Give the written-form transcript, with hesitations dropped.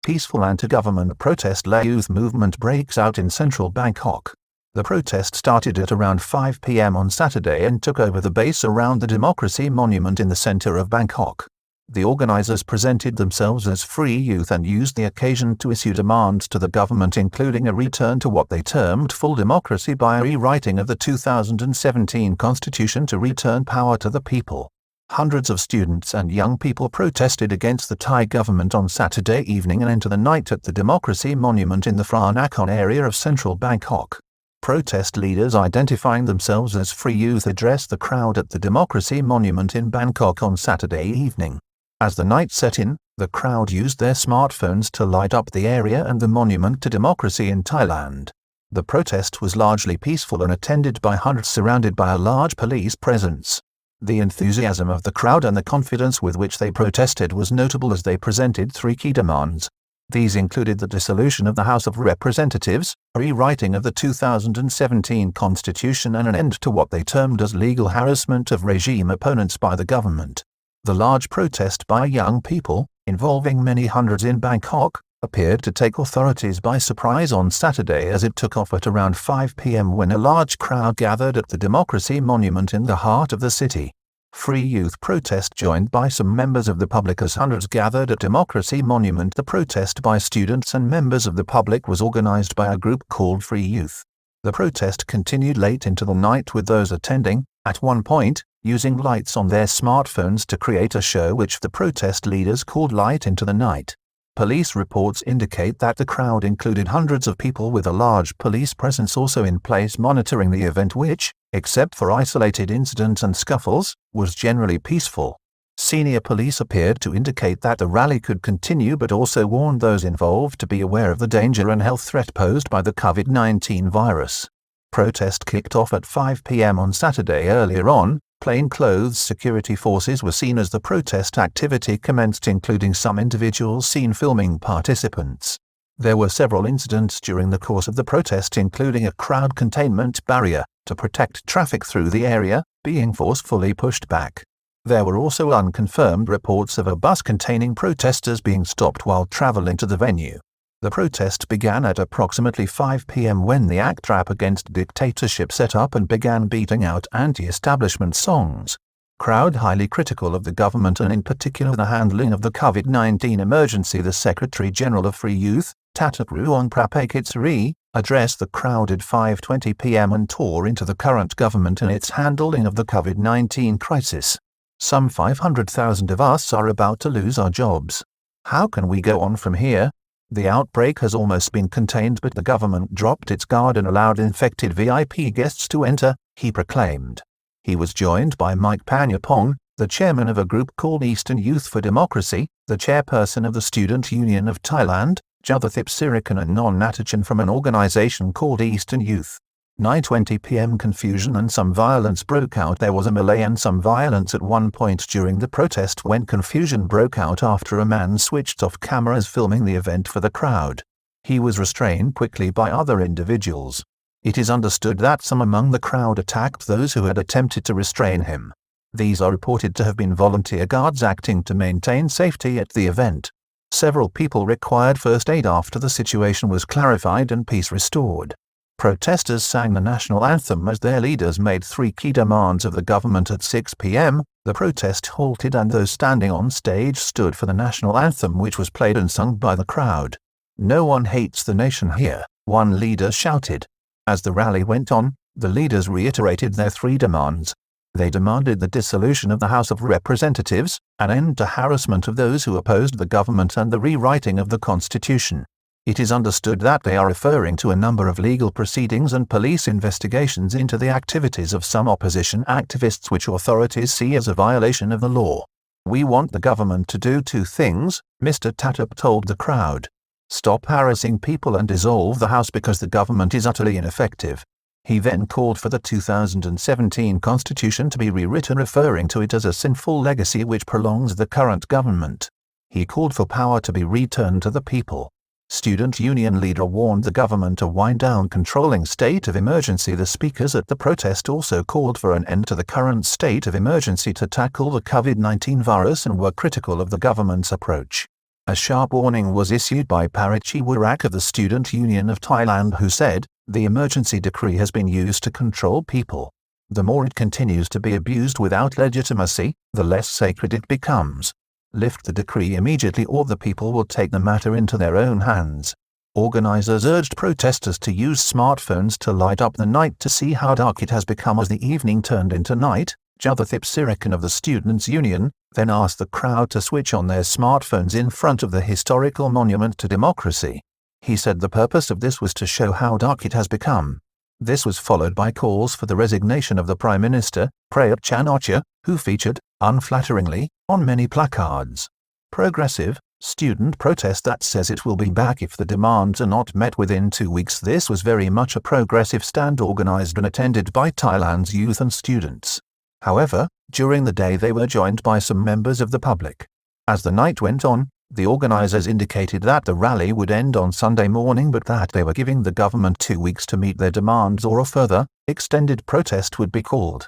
Peaceful anti-government protest-led youth movement breaks out in central Bangkok. The protest started at around 5 p.m. on Saturday and took over the base around the Democracy Monument in the center of Bangkok. The organizers presented themselves as free youth and used the occasion to issue demands to the government, including a return to what they termed full democracy by a rewriting of the 2017 constitution to return power to the people. Hundreds of students and young people protested against the Thai government on Saturday evening and into the night at the Democracy Monument in the Phra Nakhon area of central Bangkok. Protest leaders identifying themselves as Free Youth addressed the crowd at the Democracy Monument in Bangkok on Saturday evening. As the night set in, the crowd used their smartphones to light up the area and the monument to democracy in Thailand. The protest was largely peaceful and attended by hundreds, surrounded by a large police presence. The enthusiasm of the crowd and the confidence with which they protested was notable as they presented three key demands. These included the dissolution of the House of Representatives, a rewriting of the 2017 constitution, and an end to what they termed as legal harassment of regime opponents by the government. The large protest by young people, involving many hundreds in Bangkok, appeared to take authorities by surprise on Saturday as it took off at around 5 p.m. when a large crowd gathered at the Democracy Monument in the heart of the city. Free Youth protest joined by some members of the public as hundreds gathered at Democracy Monument. The protest by students and members of the public was organized by a group called Free Youth. The protest continued late into the night, with those attending, at one point, using lights on their smartphones to create a show which the protest leaders called Light into the Night. Police reports indicate that the crowd included hundreds of people, with a large police presence also in place monitoring the event, which, except for isolated incidents and scuffles, was generally peaceful. Senior police appeared to indicate that the rally could continue, but also warned those involved to be aware of the danger and health threat posed by the COVID-19 virus. Protest kicked off at 5 p.m. on Saturday. Earlier on, plainclothes security forces were seen as the protest activity commenced, including some individuals seen filming participants. There were several incidents during the course of the protest, including a crowd containment barrier to protect traffic through the area being forcefully pushed back. There were also unconfirmed reports of a bus containing protesters being stopped while traveling to the venue. The protest began at approximately 5 p.m. when the ACT Rap Against Dictatorship set up and began beating out anti-establishment songs. Crowd highly critical of the government and in particular the handling of the COVID-19 emergency. The Secretary General of Free Youth, Tatapruong Prapakitsri, addressed the crowd at 5:20 p.m. and tore into the current government and its handling of the COVID-19 crisis. Some 500,000 of us are about to lose our jobs. How can we go on from here? The outbreak has almost been contained, but the government dropped its guard and allowed infected VIP guests to enter, he proclaimed. He was joined by Mike Panyapong, the chairman of a group called Eastern Youth for Democracy, the chairperson of the Student Union of Thailand, Juthathip Sirikan, and Non Natachan from an organization called Eastern Youth. 9:20 p.m. Confusion and some violence broke out. There was a melee and some violence at one point during the protest when confusion broke out after a man switched off cameras filming the event for the crowd. He was restrained quickly by other individuals. It is understood that some among the crowd attacked those who had attempted to restrain him. These are reported to have been volunteer guards acting to maintain safety at the event. Several people required first aid after the situation was clarified and peace restored. Protesters sang the national anthem as their leaders made three key demands of the government. At 6 p.m., the protest halted and those standing on stage stood for the national anthem, which was played and sung by the crowd. "No one hates the nation here," one leader shouted. As the rally went on, the leaders reiterated their three demands. They demanded the dissolution of the House of Representatives, an end to harassment of those who opposed the government, and the rewriting of the constitution. It is understood that they are referring to a number of legal proceedings and police investigations into the activities of some opposition activists, which authorities see as a violation of the law. "We want the government to do two things," Mr. Tatap told the crowd. "Stop harassing people and dissolve the House because the government is utterly ineffective." He then called for the 2017 constitution to be rewritten, referring to it as a sinful legacy which prolongs the current government. He called for power to be returned to the people. Student union leader warned the government to wind down controlling state of emergency. The speakers at the protest also called for an end to the current state of emergency to tackle the COVID-19 virus and were critical of the government's approach. A sharp warning was issued by Parachiwarak of the Student Union of Thailand, who said, "The emergency decree has been used to control people. The more it continues to be abused without legitimacy, the less sacred it becomes. Lift the decree immediately or the people will take the matter into their own hands." Organizers urged protesters to use smartphones to light up the night to see how dark it has become as the evening turned into night. Jathathip Sirikan of the Students' Union then asked the crowd to switch on their smartphones in front of the historical monument to democracy. He said the purpose of this was to show how dark it has become. This was followed by calls for the resignation of the Prime Minister, Prayut Chan-o-cha, who featured, unflatteringly, on many placards. Progressive, student protest that says it will be back if the demands are not met within 2 weeks. This was very much a progressive stand organized and attended by Thailand's youth and students. However, during the day they were joined by some members of the public. As the night went on, the organizers indicated that the rally would end on Sunday morning, but that they were giving the government 2 weeks to meet their demands or a further, extended protest would be called.